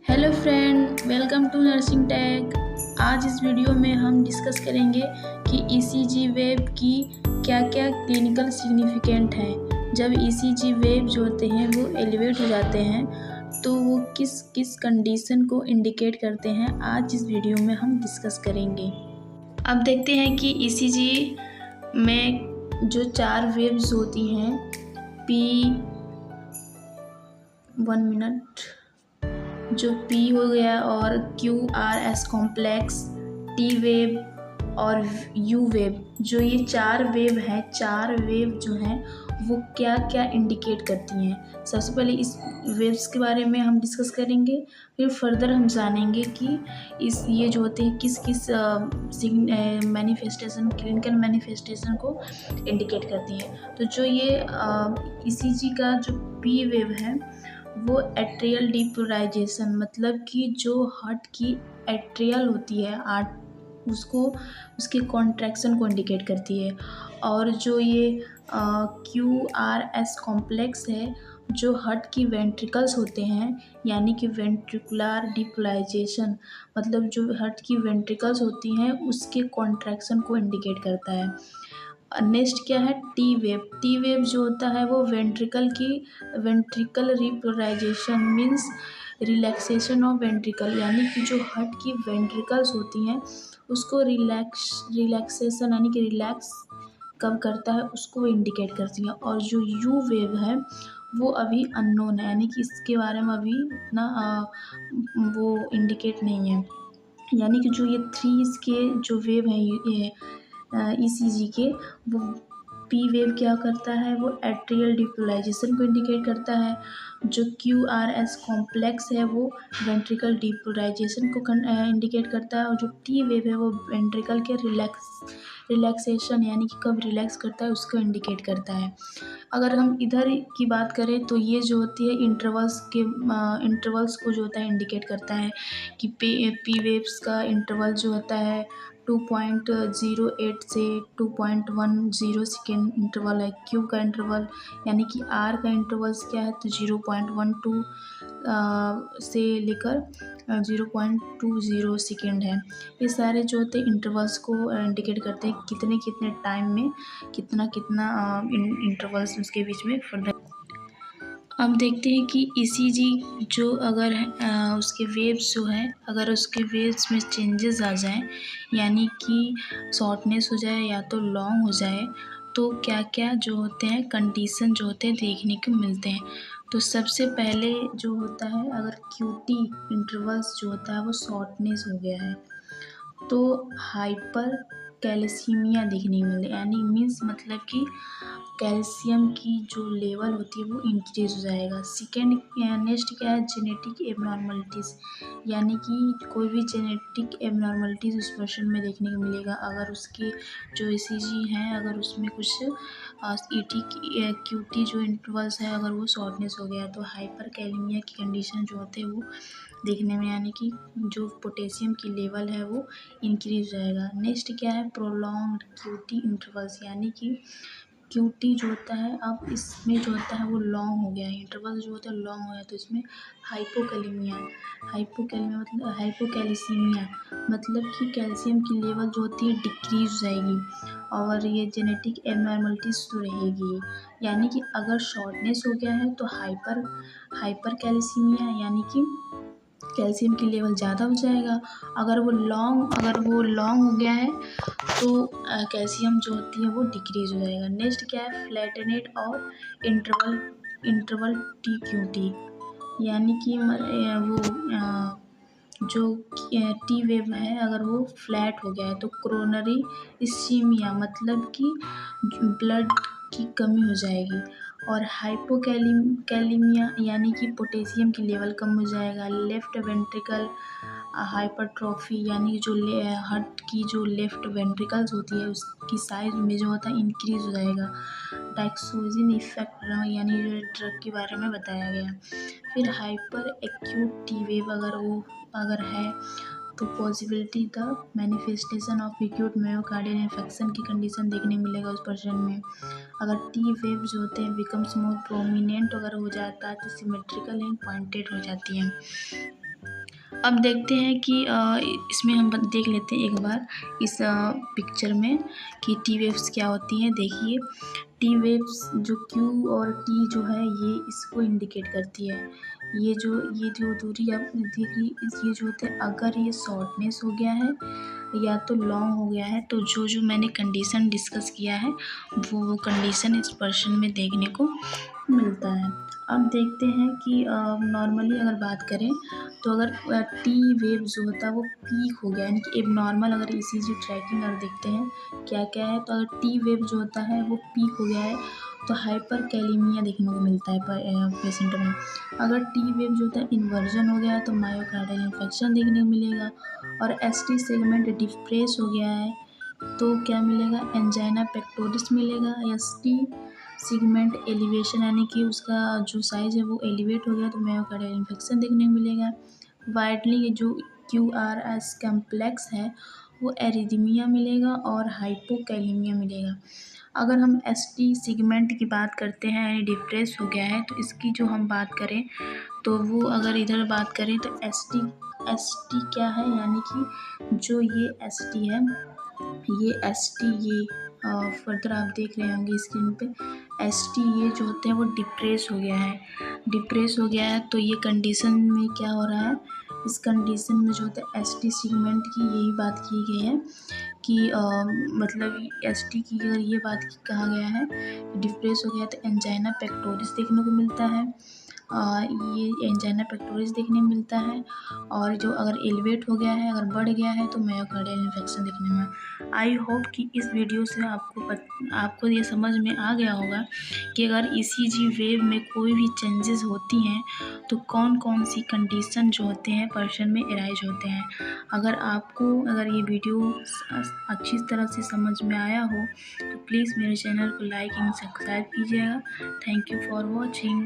Hello friend, welcome to nursing tag. आज इस video में हम डिस्कस करेंगे कि ईसीजी वेव की क्या क्या क्लिनिकल सिग्निफिकेंट हैं। जब ईसीजी वेव जो होते हैं वो एलिवेट हो जाते हैं तो वो किस किस कंडीशन को इंडिकेट करते हैं, आज इस वीडियो में हम डिस्कस करेंगे। अब देखते हैं कि ईसीजी में जो 4 वेव्स होती हैं, पी 1 मिनट, जो पी हो गया और Q R S complex, T wave और यू वेव, जो ये 4 वेव हैं, 4 वेव जो हैं वो क्या क्या इंडिकेट करती हैं। सबसे पहले इस वेव्स के बारे में हम डिस्कस करेंगे, फिर फर्दर हम जानेंगे कि ये जो होते हैं किस किस मैनिफेस्टेशन, क्लिनिकल मैनिफेस्टेशन को इंडिकेट करती हैं। तो जो ये ईसीजी का जो पी वेव है वो एट्रियल डीपोलराइजेशन, मतलब कि जो हार्ट की एट्रियल होती है उसको, उसके कॉन्ट्रैक्शन को इंडिकेट करती है। और जो ये क्यू आर एस कॉम्प्लेक्स है, जो हार्ट की वेंट्रिकल्स होते हैं, यानी कि वेंट्रिकुलर डीपोलराइजेशन, मतलब जो हार्ट की वेंट्रिकल्स होती हैं उसके कॉन्ट्रैक्शन को इंडिकेट करता है। नेक्स्ट क्या है, टी वेव। टी वेव जो होता है वो ventricle repolarisation means relaxation of ventricle, यानी कि जो हार्ट की वेंट्रिकल्स होती हैं उसको रिलैक्सेशन यानी कि रिलैक्स कब करता है उसको इंडिकेट करती है। और जो यू वेव है वो अभी अननोन है, यानी कि इसके बारे में अभी इतना वो इंडिकेट नहीं है। यानी कि जो ये 3 इसके जो वेव हैं ये ईसीजी के, वो पी वेव क्या करता है, वो एट्रियल डिपोलराइजेशन को इंडिकेट करता है। जो क्यू आर एस कॉम्प्लेक्स है वो वेंट्रिकल डिपोलराइजेशन को इंडिकेट करता है। और जो टी वेव है वो वेंट्रिकल के रिलैक्सेशन यानी कि कब रिलैक्स करता है उसको इंडिकेट करता है। अगर हम इधर की बात करें तो ये जो होती है इंटरवल्स को जो होता है इंडिकेट करता है कि पी वेव्स का इंटरवल जो होता है 2.08 से 2.10 सेकेंड इंटरवल है। क्यू का इंटरवल यानी कि आर का इंटरवल्स क्या है, तो 0.12 से लेकर 0.20 सेकेंड है। ये सारे जो होते हैं इंटरवल्स को इंडिकेट करते हैं कितने कितने टाइम में कितना कितना इंटरवल्स उसके बीच में फर्दर। अब देखते हैं कि ईसीजी जो अगर उसके वेव्स जो है, अगर उसके वेव्स में चेंजेस आ जाएं, यानी कि शॉर्टनेस हो जाए या तो लॉन्ग हो जाए, तो क्या क्या जो होते हैं कंडीशन जो होते हैं देखने को मिलते हैं। तो सबसे पहले जो होता है, अगर क्यूटी इंटरवल्स जो होता है वो शॉर्टनेस हो गया है तो हाइपर कैल्सीमिया देखने को मिले, यानी मीन्स मतलब कि कैल्शियम की जो लेवल होती है वो इंक्रीज हो जाएगा। सेकेंड नेक्स्ट क्या है, जेनेटिक एबनॉर्मलिटीज़, यानी कि कोई भी जेनेटिक एबनॉर्मलिटीज़ उस पर्सन में देखने को मिलेगा। अगर उसकी जो ईसीजी हैं अगर उसमें कुछ ईटी क्यूटी जो इंटरवल्स है अगर वो शॉर्टनेस हो गया तो हाइपर कैलेमिया की कंडीशन जो होते हैं वो देखने में, यानी कि जो पोटेशियम की लेवल है वो इंक्रीज हो जाएगा। नेक्स्ट क्या है, प्रोलॉन्ग्ड क्यूटी इंटरवल्स, यानी कि क्यूटी जो होता है अब इसमें जो होता है वो लॉन्ग हो गया है, इंटरवल जो होता है लॉन्ग हो गया, तो इसमें हाइपोकैलेमिया हाइपोकैलेमिया मतलब हाइपोकैल्सीमिया, मतलब कि कैल्शियम की लेवल जो होती है डिक्रीज हो जाएगी और ये जेनेटिक एबनॉर्मलिटीज तो रहेगी। यानी कि अगर शॉर्टनेस हो गया है तो हाइपर कैल्सीमिया, यानी कि कैल्शियम की लेवल ज़्यादा हो जाएगा। अगर वो लॉन्ग हो गया है तो कैल्शियम जो होती है वो डिक्रीज हो जाएगा। नेक्स्ट क्या है, फ्लैटनेट और इंटरवल टी क्यू टी, यानी कि वो जो टी वेव है अगर वो फ्लैट हो गया है तो कोरोनरी इस्कीमिया, मतलब कि ब्लड की कमी हो जाएगी। और हाइपोकैलेमिया यानी कि पोटेशियम की लेवल कम हो जाएगा। लेफ्ट वेंट्रिकल हाइपरट्रॉफी, यानी जो हार्ट की जो लेफ्ट वेंट्रिकल्स होती है उसकी साइज में जो होता है इंक्रीज हो जाएगा। डायक्सोजिन इफेक्ट, यानी जो ड्रग के बारे में बताया गया। फिर हाइपर एक्यूट टी वेव अगर है तो possibility the manifestation of acute myocardial infection की कंडीशन देखने मिलेगा उस पर्सन में। अगर टी वेव जो होते हैं बिकम्स मोर प्रोमिनेंट अगर हो जाता है तो सिमेट्रिकल एंड पॉइंटेड हो जाती है। अब देखते हैं कि इसमें हम देख लेते हैं एक बार इस पिक्चर में कि टी वेव्स क्या होती हैं। देखिए टी वेव्स जो क्यू और टी जो है ये इसको इंडिकेट करती है। ये जो दूरी आप देख रही ये जो होता है, अगर ये शॉर्टनेस हो गया है या तो लॉन्ग हो गया है, तो जो मैंने कंडीशन डिस्कस किया है वो कंडीशन इस पर्सन में देखने को मिलता है। अब देखते हैं कि नॉर्मली अगर बात करें तो अगर टी वेव जो होता है वो पीक हो गया, यानी कि एब नॉर्मल अगर ईसीजी ट्रैकिंग अगर देखते हैं क्या क्या है, तो अगर टी वेव जो होता है वो पीक हो गया है तो हाइपर कैलीमिया देखने को मिलता है पेशेंट में। अगर टी वेव जो होता है इन्वर्जन हो गया है तो मायोकार्डियल इन्फेक्शन देखने को मिलेगा। और एसटी सेगमेंट डिप्रेस हो गया है तो क्या मिलेगा, एंजाइना पेक्टोरिस मिलेगा। एसटी सेगमेंट एलिवेशन यानी कि उसका जो साइज़ है वो एलिवेट हो गया तो मायोकार्डियल इन्फेक्शन देखने को मिलेगा। वाइडली जो QRS कॉम्प्लेक्स है वो एरिथमिया मिलेगा और हाइपोकैलिमिया मिलेगा। अगर हम एसटी सेगमेंट की बात करते हैं यानी डिप्रेस हो गया है तो इसकी जो हम बात करें तो वो अगर इधर बात करें तो एसटी क्या है, यानी कि जो ये एसटी है ये एसटी ये फर्दर आप देख रहे होंगे स्क्रीन पे, एसटी ये जो होते हैं वो डिप्रेस हो गया है। डिप्रेस हो गया है तो ये कंडीशन में क्या हो रहा है, इस कंडीशन में जो होता है एसटी सेगमेंट की यही बात की गई है कि मतलब एसटी की अगर ये बात कहा गया है डिप्रेस हो गया तो एंजाइना पेक्टोरिस देखने को मिलता है। ये एंजाइना पेक्टोरिस देखने को मिलता है। और जो अगर एलिवेट हो गया है, अगर बढ़ गया है तो मायोकार्डियल इन्फेक्शन देखने में। आई होप कि इस वीडियो से आपको ये समझ में आ गया होगा कि अगर ईसीजी वेव में कोई भी चेंजेस होती हैं तो कौन कौन सी कंडीशन जो होते हैं पर्सन में अराइज होते हैं। अगर ये वीडियो अच्छी तरह से समझ में आया हो तो प्लीज़ मेरे चैनल को लाइक एंड सब्सक्राइब कीजिएगा। Thank you for watching.